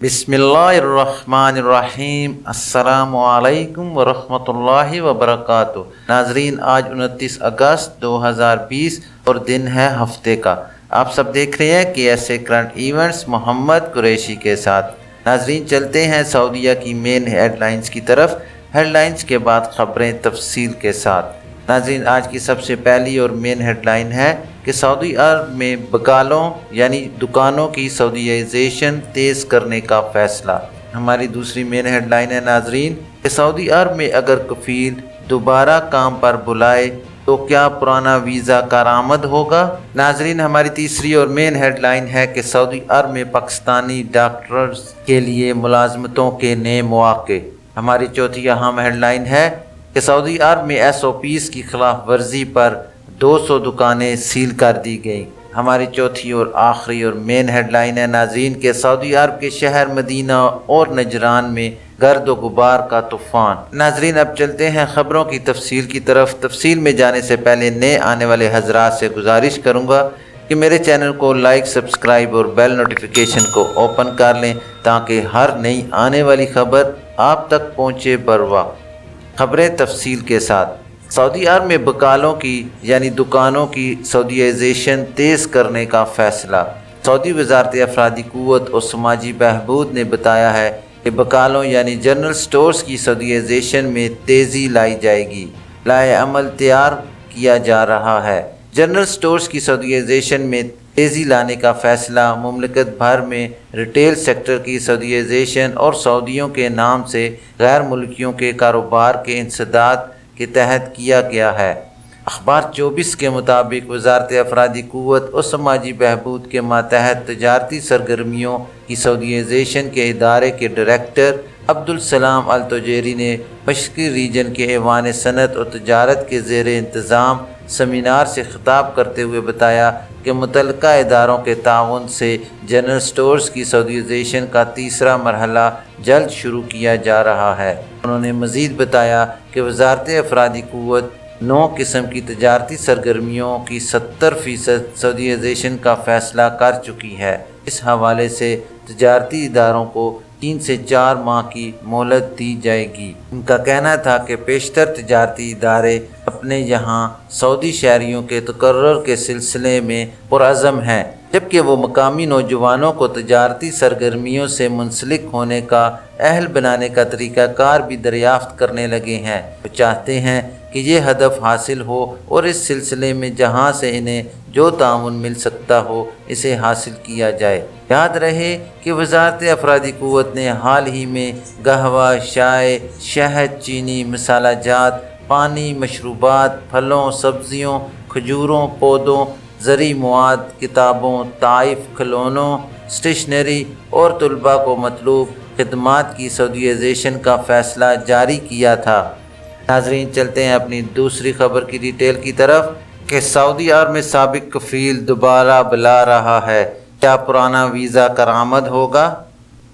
बिस्मिल्लाहिर्रहमानिर्रहीम। अस्सलामुअलैकुम वरहमतुल्लाहि वबरकातुहू। नाजरीन, आज 29 अगस्त 2020 और दिन है हफ्ते का। आप सब देख रहे हैं KSA current events Mohammad Qureshi के साथ। नाजरीन, चलते हैं सऊदीया की मेन हेडलाइंस की तरफ। हेडलाइंस के बाद खबरें तफसील के साथ। नाजरीन, आज की सबसे पहली और मेन हेडलाइन है कि सऊदी अरब में बकालों यानी दुकानों की सऊदीयाइजेशन तेज़ करने का फ़ैसला। हमारी दूसरी मेन हेडलाइन है नाजरीन कि सऊदी अरब में अगर कफ़ील दोबारा काम पर बुलाए तो क्या पुराना वीज़ा कारामद होगा। नाजरीन, हमारी तीसरी और मेन हेडलाइन है कि सऊदी अरब में पाकिस्तानी डॉक्टर्स के लिए मुलाजमतों के नए मौक़े। हमारी चौथी अहम हेडलाइन है कि सऊदी अरब में SOPs की खिलाफ वर्जी पर 200 दुकानें सील कर दी गई। हमारी चौथी और आखिरी और मेन हेडलाइन है नाज़रीन के सऊदी अरब के शहर मदीना और नजरान में गर्द व गुबार का तूफ़ान। नाज़रीन, अब चलते हैं ख़बरों की तफसील की तरफ। तफसील में जाने से पहले नए आने वाले हजरात से गुजारिश करूँगा कि मेरे चैनल को लाइक, सब्सक्राइब और बेल नोटिफिकेशन को ओपन कर लें ताकि हर नई आने वाली ख़बर आप तक पहुँचे बर वक्त। खबरें तफसील के साथ। सऊदी अरब में बकालों की यानी दुकानों की सऊदीयाइजेशन तेज़ करने का फ़ैसला। सऊदी वज़ारत अफरादी क़ुव्वत और समाजी बहबूद ने बताया है कि बकालों यानी जनरल स्टोर्स की सऊदीयाइजेशन में तेज़ी लाई जाएगी। लाए अमल तैयार किया जा रहा है। जनरल स्टोर्स की सऊदीयाइजेशन में तेज़ी लाने का फ़ैसला मुमलिकत भर में रिटेल सेक्टर की सऊदीयाइजेशन और सऊदियों के नाम से गैर मुल्कियों के कारोबार के इंसदाद के तहत किया गया है। अखबार 24 के मुताबिक वज़ारत अफरादी क़ुव्वत और समाजी बहबूद के मातहत तजारती सरगर्मियों की सऊदीयाइजेशन के इदारे के डायरेक्टर अब्दुल सलाम अल तुजैरी ने मशरक़ी रीजन के ऐवान सनत और तजारत के ज़ेर इंतज़ाम सेमिनार से खिताब करते हुए बताया कि मुतल्लिका इदारों के ताउन से जनरल स्टोर्स की सऊदीयाइजेशन का तीसरा मरहला जल्द शुरू किया जा रहा है। उन्होंने मज़ीद बताया कि वज़ारत अफरादी क़ुव्वत 9 किस्म की तजारती सरगर्मियों की 70% सऊदीयाइजेशन का फ़ैसला कर चुकी है। इस हवाले से तजारती इदारों को 3 से 4 माह की मोहलत दी जाएगी। उनका कहना था कि पेशतर तजारती इदारे अपने यहाँ सऊदी शहरियों के तकर्रुर के सिलसिले में पुरअज़म हैं, जबकि वो मकामी नौजवानों को तजारती सरगर्मियों से मुंसलिक होने का अहल बनाने का तरीक़ाकार भी दरियाफ़्त करने लगे हैं। वो चाहते हैं कि ये हदफ हासिल हो और इस सिलसिले में जहाँ से इन्हें जो ताउन मिल सकता हो इसे हासिल किया जाए। याद रहे कि वज़ारत अफरादी क़ुव्वत ने हाल ही में कहवा, चाय, शहद, चीनी, मसाला जात, पानी, मशरूबात, फलों, सब्ज़ियों, खजूरों, पौधों, ज़री मवाद, किताबों, ताइफ, खिलौनों, स्टेशनरी और तलबा को मतलूब खिदमात की सऊदीयाइजेशन का फ़ैसला जारी किया था। नाज़रीन, चलते हैं अपनी दूसरी खबर की डिटेल की तरफ कि सऊदी अरब में साबिक कफ़ील दोबारा बुला रहा है, क्या पुराना वीज़ा करामद होगा।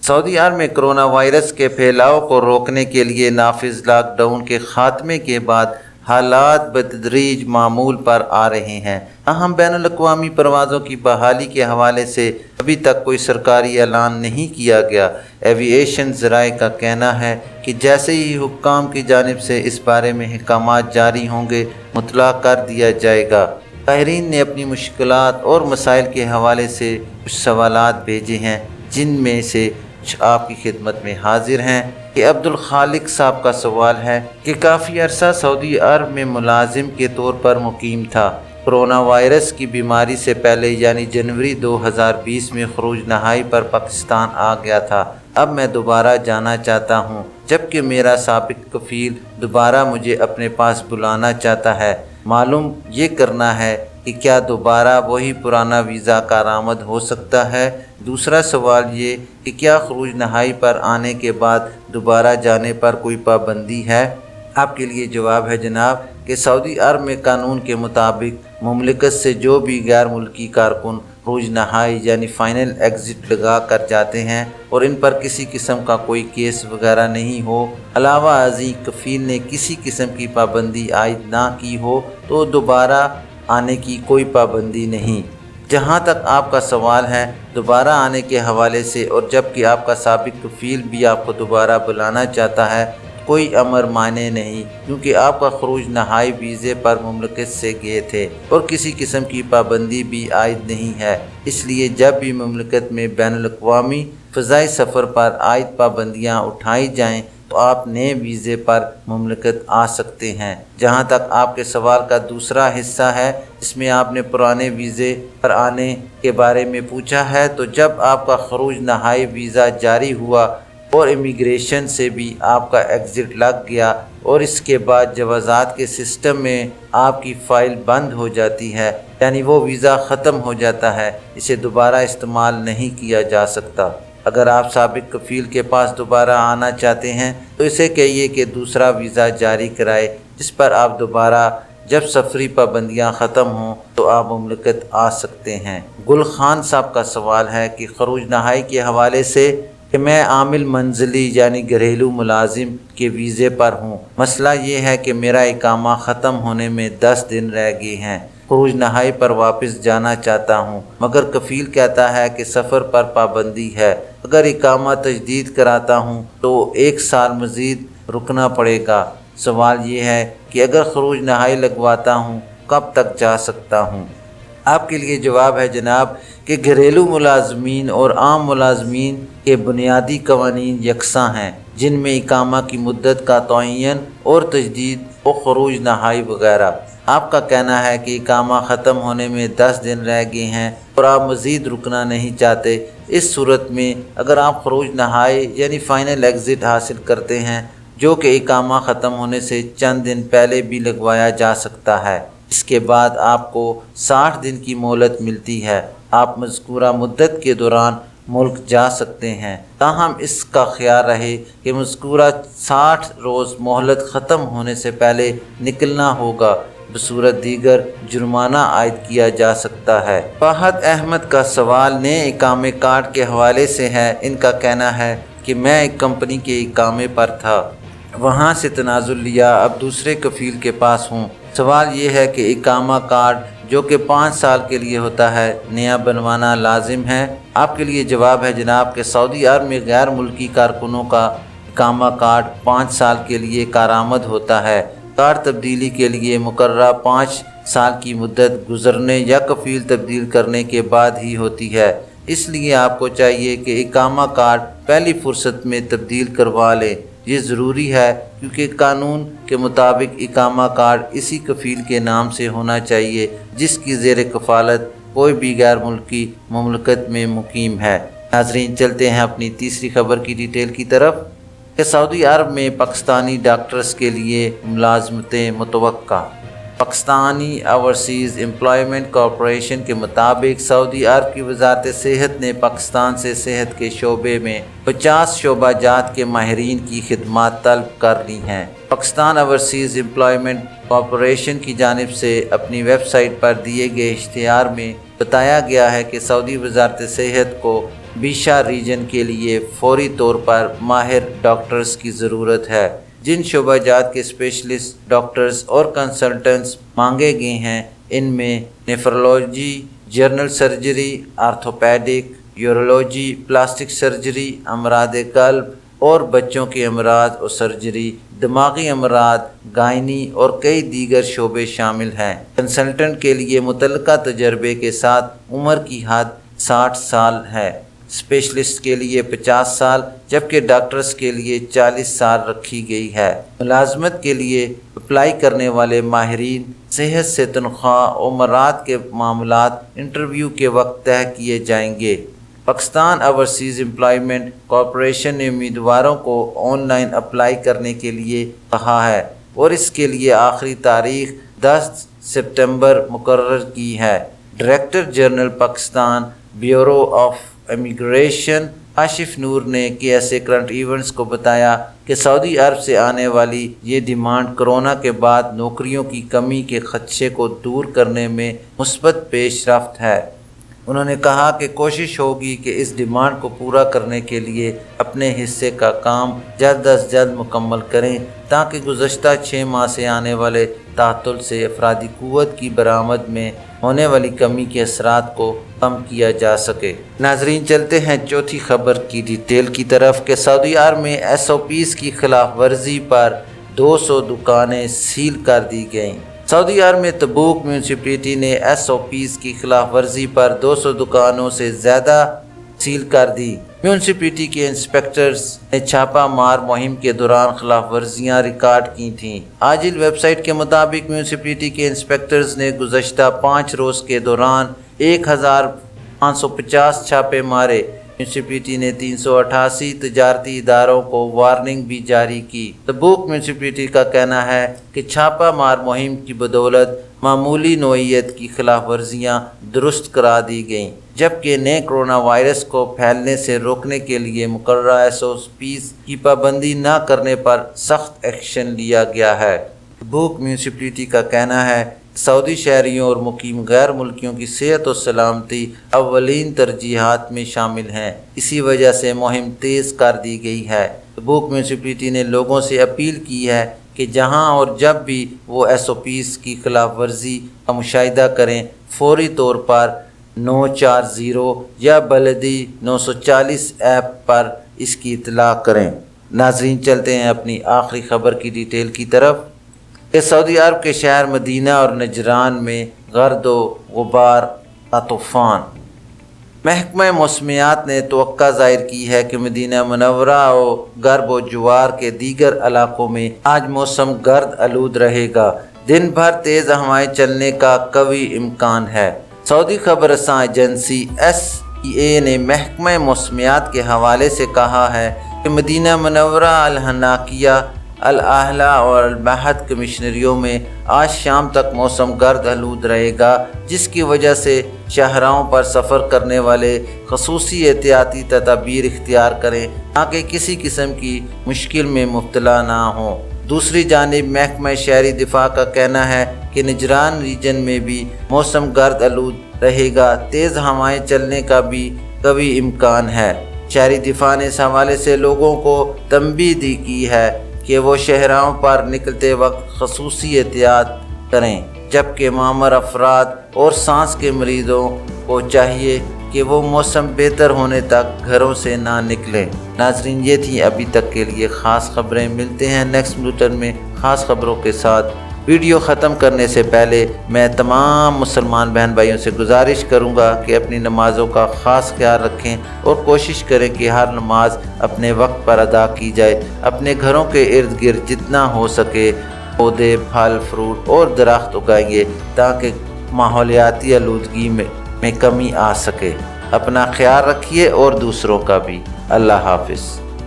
सऊदी अरब में कोरोना वायरस के फैलाव को रोकने के लिए नाफिज लॉकडाउन के ख़ात्मे के बाद हालात बतदरीज मामूल पर आ रहे हैं। अहम बैनुल-अक़वामी परवाज़ों की बहाली के हवाले से अभी तक कोई सरकारी ऐलान नहीं किया गया। एविएशन ज़राए का कहना है कि जैसे ही हुक्काम की जानिब से इस बारे में अहकामात जारी होंगे मुतला कर दिया जाएगा। ज़ायरीन ने अपनी मुश्किलात और मसाइल के हवाले से कुछ सवालात भेजे हैं, जिनमें से कुछ आपकी खिदमत में हाजिर हैं। कि अब्दुल खालिक साहब का सवाल है कि काफ़ी अरसा सऊदी अरब में मुलाजिम के तौर पर मुकीम था। कोरोना वायरस की बीमारी से पहले यानी जनवरी 2020 में खरूज नहाई पर पाकिस्तान आ गया था। अब मैं दोबारा जाना चाहता हूँ, जबकि मेरा साबिक कफ़ील दोबारा मुझे अपने पास बुलाना चाहता है। मालूम ये करना है कि क्या दोबारा वही पुराना वीज़ा कारामद हो सकता है। दूसरा सवाल ये कि क्या खरूज नहाई पर आने के बाद दोबारा जाने पर कोई पाबंदी है। आपके लिए जवाब है जनाब कि सऊदी अरब में कानून के मुताबिक मुमलिकत से जो भी गैर मुल्की कारकुन खरूज नहाई यानी फ़ाइनल एग्ज़िट लगा कर जाते हैं और इन पर किसी किस्म का कोई केस वगैरह नहीं हो, अलावा अज़ीं कफ़ील ने किसी किस्म की पाबंदी आयद ना की हो, तो दोबारा आने की कोई पाबंदी नहीं। जहाँ तक आपका सवाल है दोबारा आने के हवाले से, और जबकि आपका साबिक कफ़ील भी आपको दोबारा बुलाना चाहता है, कोई अमर माने नहीं, क्योंकि आपका खरूज नहाई वीज़े पर मुमलकत से गए थे और किसी किस्म की पाबंदी भी आयद नहीं है। इसलिए जब भी मुमलकत में बैनुल-अक़वामी फ़ज़ाई सफ़र पर आयद पाबंदियाँ उठाई जाएँ तो आप नए वीज़े पर मुमलकत आ सकते हैं। जहाँ तक आपके सवाल का दूसरा हिस्सा है, इसमें आपने पुराने वीज़े पर आने के बारे में पूछा है, तो जब आपका खरूज नहाई वीज़ा जारी हुआ और इमिग्रेशन से भी आपका एग्ज़िट लग गया और इसके बाद जवाज़ात के सिस्टम में आपकी फ़ाइल बंद हो जाती है, यानी वो वीज़ा ख़त्म हो जाता है, इसे दोबारा इस्तेमाल नहीं किया जा सकता। अगर आप साबिक कफ़ील के पास दोबारा आना चाहते हैं तो इसे कहिए कि दूसरा वीज़ा जारी कराए, जिस पर आप दोबारा जब सफरी पाबंदियां ख़त्म हों तो आप मुमलकत आ सकते हैं। गुल खान साहब का सवाल है कि खरूज नहाई के हवाले से कि मैं आमिल मंजिली यानी घरेलू मुलाजिम के वीज़े पर हूँ। मसला ये है कि मेरा इकामा ख़त्म होने में 10 दिन रह गए हैं। खरूज नहाई पर वापस जाना चाहता हूँ, मगर कफ़ील कहता है कि सफ़र पर पाबंदी है। अगर इकामा तजदीद कराता हूँ तो 1 साल मज़ीद रुकना पड़ेगा। सवाल ये है कि अगर खरूज नहाई लगवाता हूँ कब तक जा सकता हूँ। आपके लिए जवाब है जनाब कि घरेलू मुलाजमीन और आम मुलाजमीन के बुनियादी कवानीन यकसा हैं, जिनमें इकामा की मुद्दत का तयन और तजदीद और खरूज नहाई वगैरह। आपका कहना है कि इकामा ख़त्म होने में 10 दिन रह गए हैं और आप मज़ीद रुकना नहीं चाहते। इस सूरत में अगर आप खरूज नहाई यानी फ़ाइनल एग्ज़िट हासिल करते हैं, जो कि इकामा ख़त्म होने से चंद दिन पहले भी लगवाया जा सकता है, इसके बाद आपको 60 दिन की मोहलत मिलती है। आप मज़कूरा मुद्दत के दौरान मुल्क जा सकते हैं, ताहम इसका ख्याल रहे कि मज़कूरा 60 रोज़ मोहलत ख़त्म होने से पहले निकलना होगा, बसूरत दीगर जुर्माना आयद किया जा सकता है। फहद अहमद का सवाल नए इकामे कार्ड के हवाले से है। इनका कहना है कि मैं एक कंपनी के इकामे पर था, वहाँ से तनाजुल लिया, अब दूसरे कफ़ील के पास हूँ। सवाल ये है कि इकामा कार्ड जो कि 5 साल के लिए होता है, नया बनवाना लाजिम है। आपके लिए जवाब है जनाब कि सऊदी अरब में गैर मुल्की कारकुनों का इकामा कार्ड 5 साल के लिए कारामद होता है। कार्ड तब्दीली के लिए मुकर्रर 5 साल की मुद्दत गुजरने या कफ़ील तब्दील करने के बाद ही होती है। इसलिए आपको चाहिए कि इकामा कार्ड पहली फ़ुर्सत में तब्दील करवा लें। ये ज़रूरी है क्योंकि कानून के मुताबिक इकामा कार्ड इसी कफ़ील के नाम से होना चाहिए जिसकी ज़ेर कफ़ालत कोई भी गैर मुल्की मुमलकत में मुकीम है। नाज़रीन, चलते हैं अपनी तीसरी खबर की डिटेल की तरफ कि सऊदी अरब में पाकिस्तानी डॉक्टर्स के लिए मुलाजमतें मुतवक्का। पाकिस्तानी ओवरसीज़ एम्प्लॉयमेंट कॉरपोरेशन के मुताबिक सऊदी अरब की वजारत सेहत ने पाकिस्तान से सेहत के शोबे में 50 शोबाजात के माहिरीन की खिदमात तलब कर ली हैं। पाकिस्तान ओवरसीज़ एम्प्लॉयमेंट कॉरपोरेशन की जानिब से अपनी वेबसाइट पर दिए गए इश्तिहार में बताया गया है कि सऊदी वजारत सेहत को बीशा रीजन के लिए फौरी तौर पर माहिर डॉक्टर्स की ज़रूरत है। जिन शोबाजात के स्पेशलिस्ट डॉक्टर्स और कंसल्टेंट्स मांगे गए हैं, इनमें nephrology, general surgery, orthopaedic, urology, plastic surgery, अमराद कल्ब और बच्चों के अमराज और सर्जरी, दिमागी अमराज, गायनी और कई दीगर शोबे शामिल हैं। कंसल्टेंट के लिए मुतल्लिका तजर्बे के साथ उम्र की हद 60 साल है। स्पेशलिस्ट के लिए 50 साल जबकि डॉक्टर्स के लिए 40 साल रखी गई है। मुलाजमत के लिए अप्लाई करने वाले माहिरीन सेहत से तनख्वाह और मराद के मामलात इंटरव्यू के वक्त तय किए जाएंगे। पाकिस्तान ओवरसीज़ एम्प्लॉयमेंट कॉरपोरेशन ने उम्मीदवारों को ऑनलाइन अप्लाई करने के लिए कहा है और इसके लिए आखिरी तारीख 10 सितंबर मुकर्रर की है। Director general Pakistan bureau of immigration Asif Noor ने KSA करंट इवेंट्स को बताया कि सऊदी अरब से आने वाली ये डिमांड कोरोना के बाद नौकरियों की कमी के खदशे को दूर करने में मुस्बत पेशरफ्त है। उन्होंने कहा कि कोशिश होगी कि इस डिमांड को पूरा करने के लिए अपने हिस्से का काम जल्द अज जल्द मुकम्मल करें ताकि गुज़श्ता 6 माह से आने वाले तातुल से अफरादी क़ुव्वत की बरामद में ہونے والی کمی کے اثرات کو کم کیا جا سکے۔ ناظرین چلتے ہیں چوتھی خبر کی ڈیٹیل کی طرف کہ سعودی عرب میں SOPs کی خلاف ورزی پر 200 دکانیں سیل کر دی گئیں۔ سعودی عرب میں تبوک میونسپلٹی نے SOPs کی خلاف ورزی پر 200 دکانوں سے زیادہ سیل کر دی۔ میونسپلٹی کے انسپیکٹرز نے چھاپہ مار مہم کے دوران خلاف ورزیاں ریکارڈ کی تھیں۔ عاجل ویب سائٹ کے مطابق میونسپلٹی کے انسپیکٹرز نے گزشتہ 5 روز کے دوران 1550 چھاپے مارے۔ میونسپلٹی نے 388 تجارتی اداروں کو وارننگ بھی جاری کی۔ تبوک میونسپلٹی کا کہنا ہے کہ چھاپہ مار مہم کی بدولت معمولی نوعیت کی خلاف ورزیاں درست کرا دی گئیں، جبکہ نئے کرونا وائرس کو پھیلنے سے روکنے کے لیے مقررہ SOPs کی پابندی نہ کرنے پر سخت ایکشن لیا گیا ہے۔ تبوک میونسپلٹی کا کہنا ہے سعودی شہریوں اور مقیم غیر ملکیوں کی صحت و سلامتی اولین ترجیحات میں شامل ہیں، اسی وجہ سے مہم تیز کر دی گئی ہے۔ تبوک میونسپلٹی نے لوگوں سے اپیل کی ہے کہ جہاں اور جب بھی وہ SOPs کی خلاف ورزی کا مشاہدہ کریں، فوری طور پر 940 یا بلدی 940 ایپ پر اس کی اطلاع کریں۔ ناظرین چلتے ہیں اپنی آخری خبر کی ڈیٹیل کی طرف کہ سعودی عرب کے شہر مدینہ اور نجران میں گرد و غبار کا طوفان۔ محکمہ موسمیات نے توقع ظاہر کی ہے کہ مدینہ منورہ اور غرب و جوار کے دیگر علاقوں میں آج موسم گرد آلود رہے گا۔ دن بھر تیز ہوائیں چلنے کا قوی امکان ہے۔ سعودی خبر رساں ایجنسی SEA نے محکمہ موسمیات کے حوالے سے کہا ہے کہ مدینہ منورہ، الحناکیہ، الاعلی اور البحت کمشنریوں میں آج شام تک موسم گرد آلود رہے گا، جس کی وجہ سے شاہراہوں پر سفر کرنے والے خصوصی احتیاطی تدابیر اختیار کریں تاکہ کسی قسم کی مشکل میں مبتلا نہ ہوں۔ دوسری جانب محکمہ شہری دفاع کا کہنا ہے کہ نجران ریجن میں بھی موسم گرد آلود رہے گا، تیز ہوائیں چلنے کا بھی قوی امکان ہے۔ شہری دفاع نے اس حوالے سے لوگوں کو تنبیہ دی کی ہے کہ وہ شہراہوں پر نکلتے وقت خصوصی احتیاط کریں، جبکہ معمر افراد اور سانس کے مریضوں کو چاہیے کہ وہ موسم بہتر ہونے تک گھروں سے نہ نکلیں۔ ناظرین یہ تھی ابھی تک کے لیے خاص خبریں، ملتے ہیں نیکسٹ بلیٹن میں خاص خبروں کے ساتھ۔ ویڈیو ختم کرنے سے پہلے میں تمام مسلمان بہن بھائیوں سے گزارش کروں گا کہ اپنی نمازوں کا خاص خیال رکھیں اور کوشش کریں کہ ہر نماز اپنے وقت پر ادا کی جائے۔ اپنے گھروں کے ارد گرد جتنا ہو سکے پودے، پھل، فروٹ اور درخت اگائیں تاکہ ماحولیاتی آلودگی میں کمی آ سکے۔ اپنا خیال رکھیے اور دوسروں کا بھی۔ اللہ حافظ۔